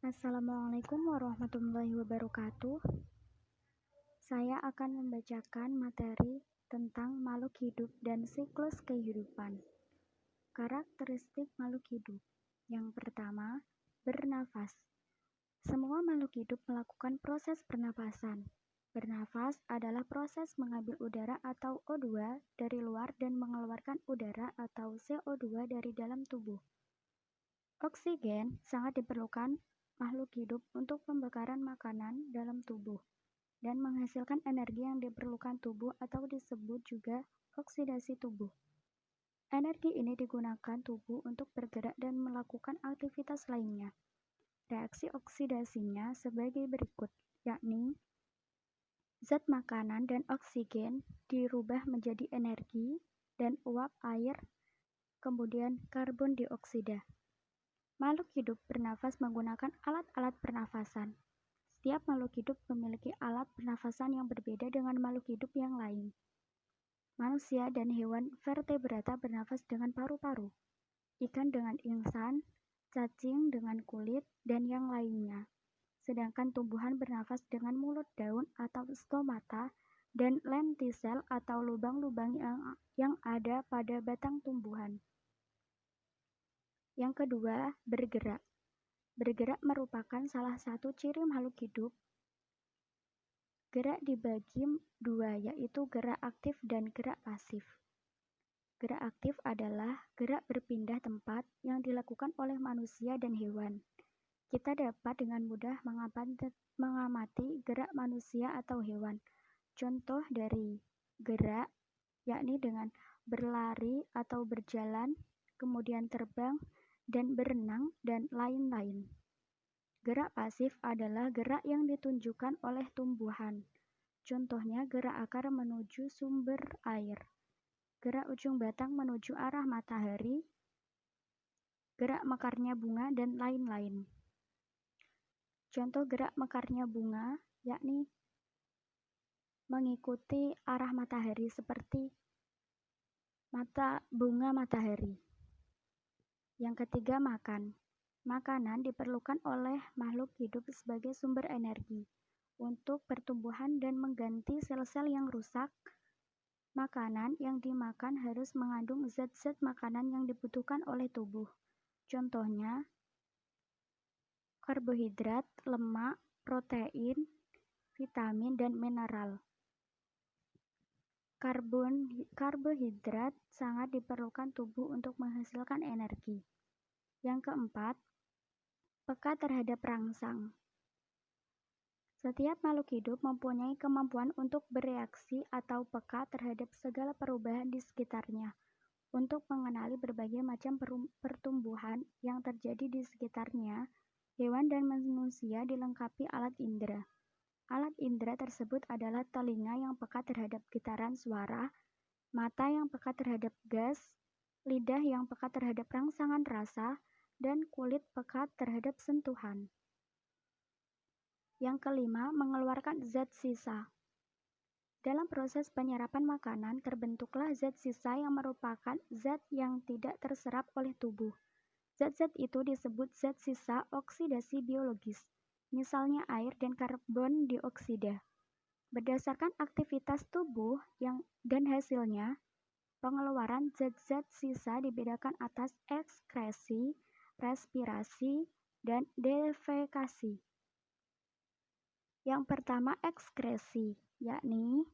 Assalamualaikum warahmatullahi wabarakatuh. Saya akan membacakan materi tentang makhluk hidup dan siklus kehidupan. Karakteristik makhluk hidup. Yang pertama, bernafas. Semua makhluk hidup melakukan proses pernafasan. Bernafas adalah proses mengambil udara atau O2 dari luar dan mengeluarkan udara atau CO2 dari dalam tubuh. Oksigen sangat diperlukan makhluk hidup untuk pembakaran makanan dalam tubuh dan menghasilkan energi yang diperlukan tubuh atau disebut juga oksidasi tubuh. Energi ini digunakan tubuh untuk bergerak dan melakukan aktivitas lainnya. Reaksi oksidasinya sebagai berikut, yakni zat makanan dan oksigen dirubah menjadi energi dan uap air, kemudian karbon dioksida. Makhluk hidup bernafas menggunakan alat-alat pernafasan. Setiap makhluk hidup memiliki alat pernafasan yang berbeda dengan makhluk hidup yang lain. Manusia dan hewan vertebrata bernafas dengan paru-paru, ikan dengan insang, cacing dengan kulit, dan yang lainnya. Sedangkan tumbuhan bernafas dengan mulut daun atau stomata dan lentisel atau lubang-lubang yang ada pada batang tumbuhan. Yang kedua, bergerak. Bergerak merupakan salah satu ciri makhluk hidup. Gerak dibagi dua, yaitu gerak aktif dan gerak pasif. Gerak aktif adalah gerak berpindah tempat yang dilakukan oleh manusia dan hewan. Kita dapat dengan mudah mengamati gerak manusia atau hewan. Contoh dari gerak, yakni dengan berlari atau berjalan, kemudian terbang, dan berenang, dan lain-lain. Gerak pasif adalah gerak yang ditunjukkan oleh tumbuhan. Contohnya gerak akar menuju sumber air, gerak ujung batang menuju arah matahari, gerak mekarnya bunga, dan lain-lain. Contoh gerak mekarnya bunga yakni mengikuti arah matahari seperti bunga matahari. Yang ketiga, makan. Makanan diperlukan oleh makhluk hidup sebagai sumber energi untuk pertumbuhan dan mengganti sel-sel yang rusak. Makanan yang dimakan harus mengandung zat-zat makanan yang dibutuhkan oleh tubuh. Contohnya, karbohidrat, lemak, protein, vitamin, dan mineral. Karbohidrat sangat diperlukan tubuh untuk menghasilkan energi. Yang keempat, peka terhadap rangsang. Setiap makhluk hidup mempunyai kemampuan untuk bereaksi atau peka terhadap segala perubahan di sekitarnya, untuk mengenali berbagai macam pertumbuhan yang terjadi di sekitarnya. Hewan dan manusia dilengkapi alat indera. Alat indera tersebut adalah telinga yang peka terhadap getaran suara, mata yang peka terhadap gas, lidah yang peka terhadap rangsangan rasa, dan kulit peka terhadap sentuhan. Yang kelima, mengeluarkan zat sisa. Dalam proses penyerapan makanan, terbentuklah zat sisa yang merupakan zat yang tidak terserap oleh tubuh. Zat-zat itu disebut zat sisa oksidasi biologis, misalnya air dan karbon dioksida. Berdasarkan aktivitas tubuh dan hasilnya, pengeluaran zat-zat sisa dibedakan atas ekskresi, respirasi, dan defekasi. Yang pertama, ekskresi, yakni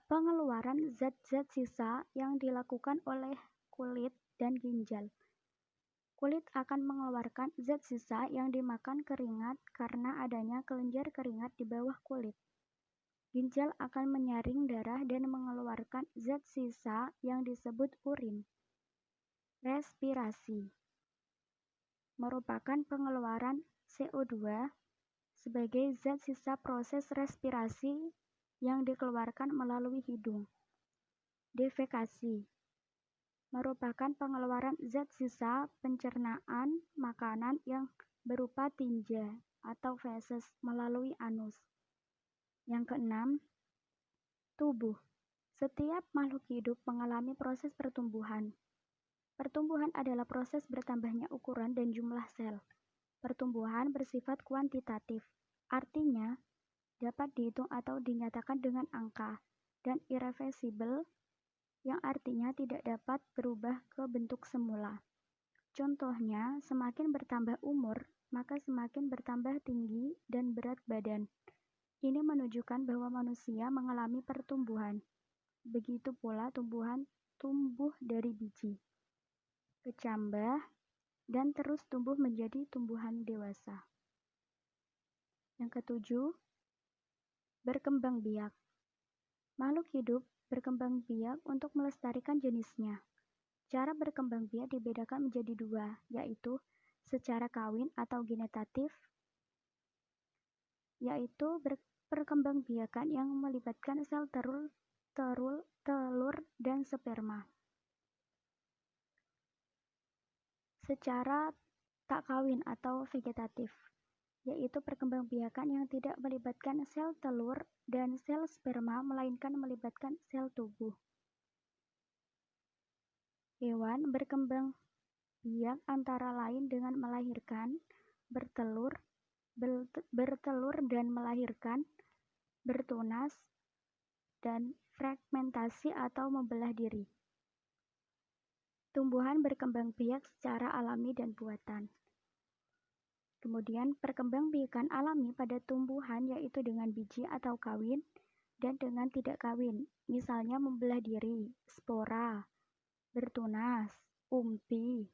pengeluaran zat-zat sisa yang dilakukan oleh kulit dan ginjal. Kulit akan mengeluarkan zat sisa yang dimakan keringat karena adanya kelenjar keringat di bawah kulit. Ginjal akan menyaring darah dan mengeluarkan zat sisa yang disebut urin. Respirasi merupakan pengeluaran CO2 sebagai zat sisa proses respirasi yang dikeluarkan melalui hidung. Defekasi merupakan pengeluaran zat sisa pencernaan makanan yang berupa tinja atau feses melalui anus. Yang keenam, tubuh. Setiap makhluk hidup mengalami proses pertumbuhan. Pertumbuhan adalah proses bertambahnya ukuran dan jumlah sel. Pertumbuhan bersifat kuantitatif, artinya dapat dihitung atau dinyatakan dengan angka, dan irreversible, yang artinya tidak dapat berubah ke bentuk semula. Contohnya, semakin bertambah umur, maka semakin bertambah tinggi dan berat badan. Ini menunjukkan bahwa manusia mengalami pertumbuhan. Begitu pula tumbuhan tumbuh dari biji, kecambah, dan terus tumbuh menjadi tumbuhan dewasa. Yang ketujuh, berkembang biak. Makhluk hidup berkembang biak untuk melestarikan jenisnya. Cara berkembang biak dibedakan menjadi dua, yaitu secara kawin atau genetatif, yaitu perkembangbiakan yang melibatkan sel telur dan sperma. Secara tak kawin atau vegetatif, yaitu perkembangbiakan yang tidak melibatkan sel telur dan sel sperma, melainkan melibatkan sel tubuh. Hewan berkembang biak antara lain dengan melahirkan, bertelur dan melahirkan, bertunas, dan fragmentasi atau membelah diri. Tumbuhan berkembang biak secara alami dan buatan. Kemudian perkembangbiakan alami pada tumbuhan yaitu dengan biji atau kawin dan dengan tidak kawin, misalnya membelah diri, spora, bertunas, umpi,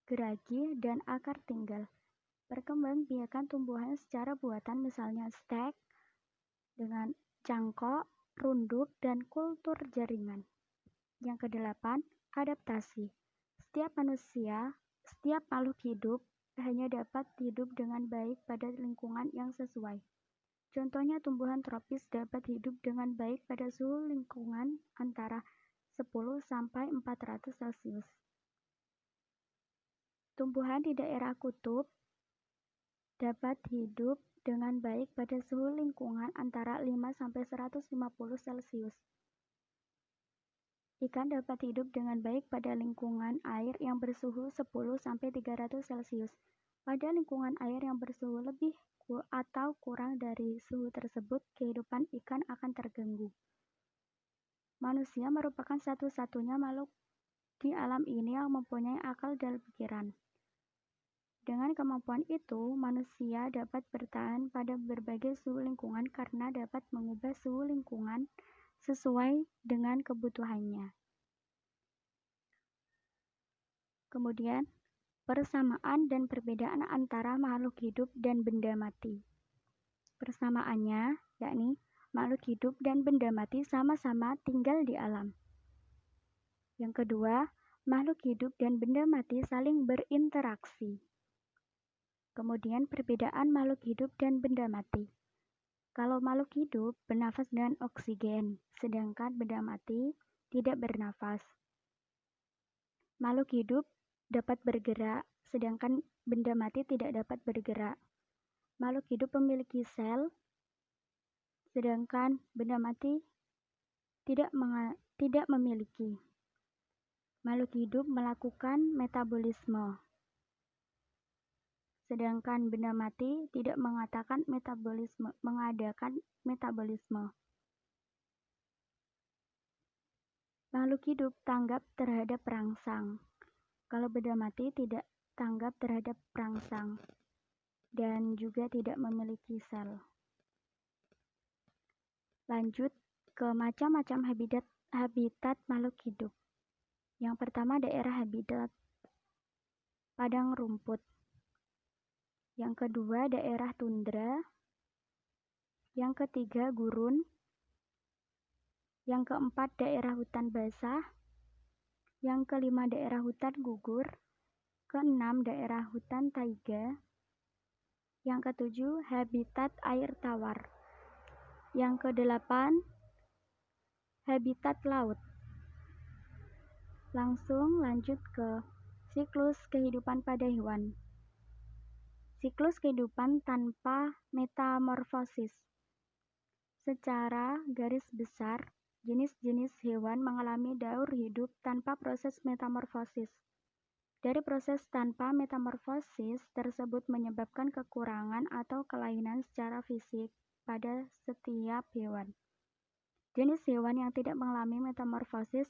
geragi, dan akar tinggal. Perkembangbiakan tumbuhan secara buatan misalnya stek dengan cangkok, runduk, dan kultur jaringan. Yang kedelapan, adaptasi. Setiap makhluk hidup hanya dapat hidup dengan baik pada lingkungan yang sesuai. Contohnya tumbuhan tropis dapat hidup dengan baik pada suhu lingkungan antara 10 sampai 400 Celcius. Tumbuhan di daerah kutub dapat hidup dengan baik pada suhu lingkungan antara 5 sampai 150 Celcius. Ikan dapat hidup dengan baik pada lingkungan air yang bersuhu 10 sampai 300 Celcius. Pada lingkungan air yang bersuhu lebih atau kurang dari suhu tersebut, kehidupan ikan akan terganggu. Manusia merupakan satu-satunya makhluk di alam ini yang mempunyai akal dan pikiran. Dengan kemampuan itu, manusia dapat bertahan pada berbagai suhu lingkungan karena dapat mengubah suhu lingkungan sesuai dengan kebutuhannya. Kemudian, persamaan dan perbedaan antara makhluk hidup dan benda mati. Persamaannya, yakni makhluk hidup dan benda mati sama-sama tinggal di alam. Yang kedua, makhluk hidup dan benda mati saling berinteraksi. Kemudian perbedaan makhluk hidup dan benda mati. Kalau makhluk hidup bernafas dengan oksigen, sedangkan benda mati tidak bernafas. Makhluk hidup dapat bergerak, sedangkan benda mati tidak dapat bergerak. Makhluk hidup memiliki sel, sedangkan benda mati tidak memiliki. Makhluk hidup melakukan metabolisme, sedangkan benda mati tidak mengadakan metabolisme. Makhluk hidup tanggap terhadap perangsang, kalau benda mati tidak tanggap terhadap perangsang dan juga tidak memiliki sel. Lanjut ke macam-macam habitat makhluk hidup. Yang pertama, daerah habitat padang rumput. Yang kedua, daerah tundra. Yang ketiga, gurun. Yang keempat, daerah hutan basah. Yang kelima, daerah hutan gugur. Keenam, daerah hutan taiga. Yang ketujuh, habitat air tawar. Yang kedelapan, habitat laut. Langsung lanjut ke siklus kehidupan pada hewan. Siklus kehidupan tanpa metamorfosis. Secara garis besar, jenis-jenis hewan mengalami daur hidup tanpa proses metamorfosis. Dari proses tanpa metamorfosis tersebut menyebabkan kekurangan atau kelainan secara fisik pada setiap hewan. Jenis hewan yang tidak mengalami metamorfosis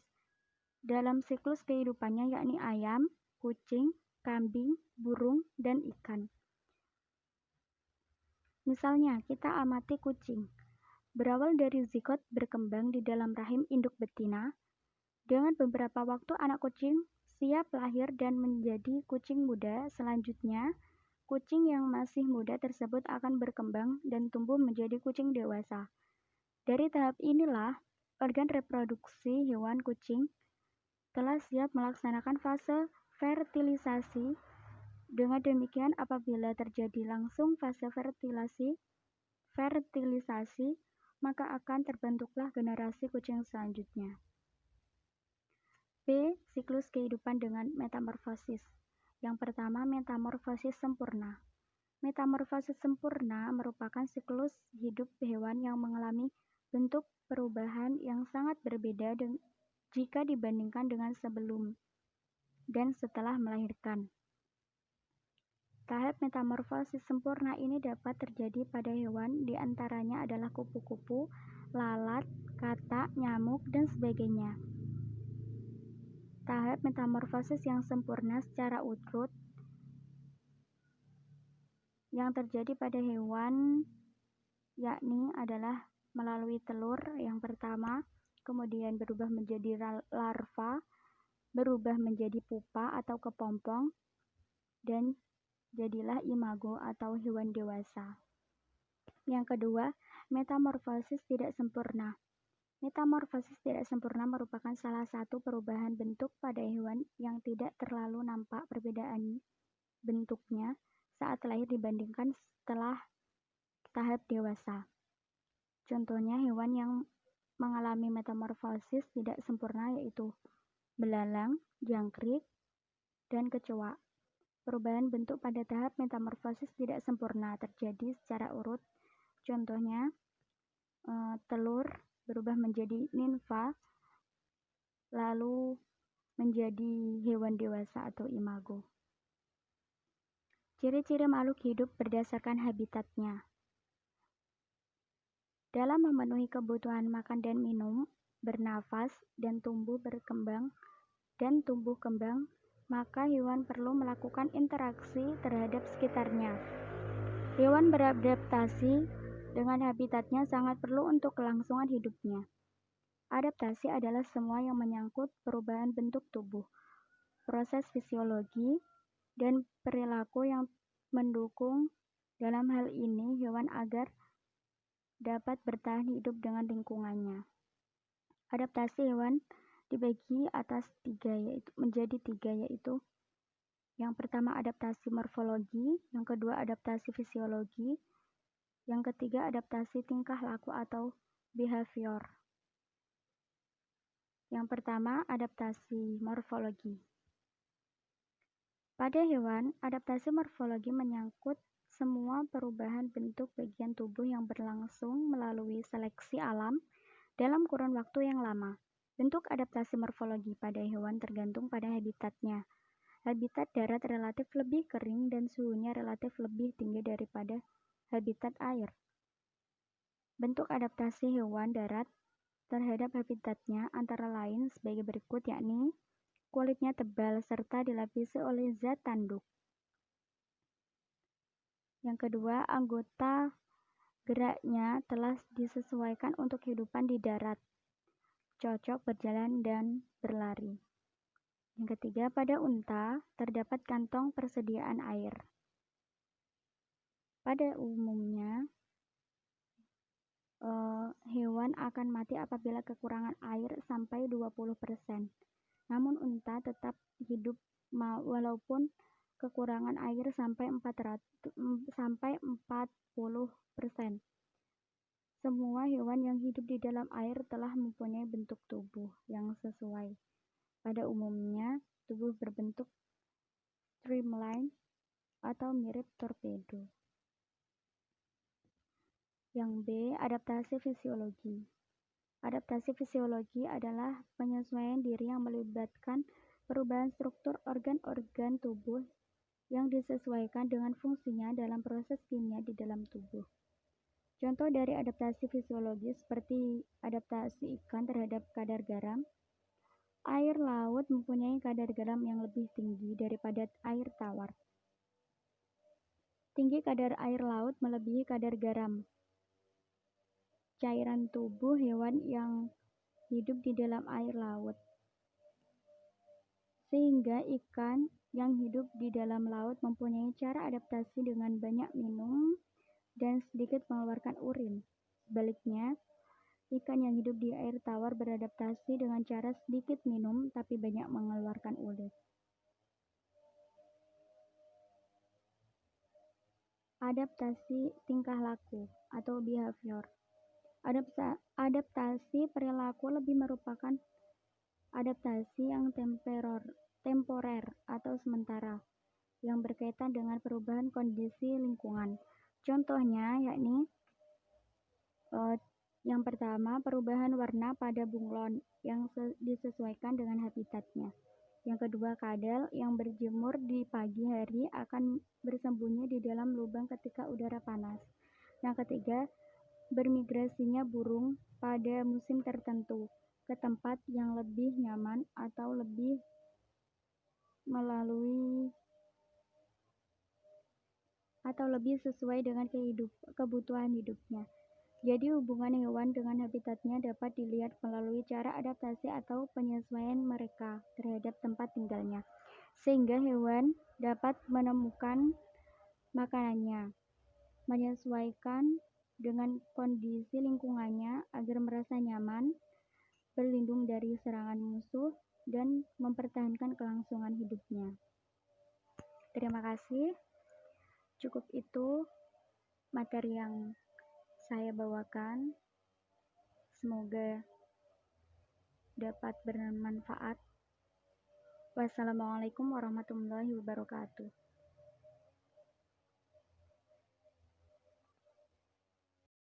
dalam siklus kehidupannya yakni ayam, kucing, kambing, burung, dan ikan. Misalnya, kita amati kucing. Berawal dari zigot berkembang di dalam rahim induk betina, dengan beberapa waktu anak kucing siap lahir dan menjadi kucing muda. Selanjutnya, kucing yang masih muda tersebut akan berkembang dan tumbuh menjadi kucing dewasa. Dari tahap inilah, organ reproduksi hewan kucing telah siap melaksanakan fase fertilisasi. Dengan demikian, apabila terjadi langsung fase fertilisasi, maka akan terbentuklah generasi kucing selanjutnya. B. Siklus kehidupan dengan metamorfosis. Yang pertama, metamorfosis sempurna. Metamorfosis sempurna merupakan siklus hidup hewan yang mengalami bentuk perubahan yang sangat berbeda jika dibandingkan dengan sebelum dan setelah melahirkan. Tahap metamorfosis sempurna ini dapat terjadi pada hewan, di antaranya adalah kupu-kupu, lalat, katak, nyamuk, dan sebagainya. Tahap metamorfosis yang sempurna secara urut yang terjadi pada hewan yakni adalah melalui telur yang pertama, kemudian berubah menjadi larva, berubah menjadi pupa atau kepompong, dan jadilah imago atau hewan dewasa. Yang kedua, metamorfosis tidak sempurna. Metamorfosis tidak sempurna merupakan salah satu perubahan bentuk pada hewan yang tidak terlalu nampak perbedaan bentuknya saat lahir dibandingkan setelah tahap dewasa. Contohnya hewan yang mengalami metamorfosis tidak sempurna yaitu belalang, jangkrik, dan kecoa. Perubahan bentuk pada tahap metamorfosis tidak sempurna terjadi secara urut. Contohnya, telur berubah menjadi nimfa, lalu menjadi hewan dewasa atau imago. Ciri-ciri makhluk hidup berdasarkan habitatnya. Dalam memenuhi kebutuhan makan dan minum, bernafas, dan tumbuh kembang, maka hewan perlu melakukan interaksi terhadap sekitarnya. Hewan beradaptasi dengan habitatnya sangat perlu untuk kelangsungan hidupnya. Adaptasi adalah semua yang menyangkut perubahan bentuk tubuh, proses fisiologi, dan perilaku yang mendukung dalam hal ini hewan agar dapat bertahan hidup dengan lingkungannya. Adaptasi hewan dibagi menjadi tiga yaitu yang pertama adaptasi morfologi, yang kedua adaptasi fisiologi, yang ketiga adaptasi tingkah laku atau behavior. Yang pertama adaptasi morfologi. Pada hewan, adaptasi morfologi menyangkut semua perubahan bentuk bagian tubuh yang berlangsung melalui seleksi alam dalam kurun waktu yang lama. Bentuk adaptasi morfologi pada hewan tergantung pada habitatnya. Habitat darat relatif lebih kering dan suhunya relatif lebih tinggi daripada habitat air. Bentuk adaptasi hewan darat terhadap habitatnya antara lain sebagai berikut yakni kulitnya tebal serta dilapisi oleh zat tanduk. Yang kedua, anggota geraknya telah disesuaikan untuk kehidupan di darat, cocok berjalan dan berlari. Yang ketiga, pada unta terdapat kantong persediaan air. Pada umumnya, hewan akan mati apabila kekurangan air sampai 20%. Namun unta tetap hidup walaupun kekurangan air sampai 40%. Semua hewan yang hidup di dalam air telah mempunyai bentuk tubuh yang sesuai. Pada umumnya, tubuh berbentuk streamline atau mirip torpedo. Yang B, adaptasi fisiologi. Adaptasi fisiologi adalah penyesuaian diri yang melibatkan perubahan struktur organ-organ tubuh yang disesuaikan dengan fungsinya dalam proses kimia di dalam tubuh. Contoh dari adaptasi fisiologis seperti adaptasi ikan terhadap kadar garam. Air laut mempunyai kadar garam yang lebih tinggi daripada air tawar. Tinggi kadar air laut melebihi kadar garam cairan tubuh hewan yang hidup di dalam air laut, sehingga ikan yang hidup di dalam laut mempunyai cara adaptasi dengan banyak minum dan sedikit mengeluarkan urin. Sebaliknya, ikan yang hidup di air tawar beradaptasi dengan cara sedikit minum tapi banyak mengeluarkan urin. Adaptasi tingkah laku atau behavior. Adaptasi perilaku lebih merupakan adaptasi yang temporer atau sementara yang berkaitan dengan perubahan kondisi lingkungan. Contohnya yakni yang pertama, perubahan warna pada bunglon yang disesuaikan dengan habitatnya. Yang kedua, kadal yang berjemur di pagi hari akan bersembunyi di dalam lubang ketika udara panas. Yang ketiga, bermigrasinya burung pada musim tertentu ke tempat yang lebih nyaman atau lebih sesuai dengan kebutuhan hidupnya. Jadi hubungan hewan dengan habitatnya dapat dilihat melalui cara adaptasi atau penyesuaian mereka terhadap tempat tinggalnya, sehingga hewan dapat menemukan makanannya, menyesuaikan dengan kondisi lingkungannya agar merasa nyaman, berlindung dari serangan musuh, dan mempertahankan kelangsungan hidupnya. Terima kasih. Cukup itu materi yang saya bawakan. Semoga dapat bermanfaat. Wassalamualaikum warahmatullahi wabarakatuh.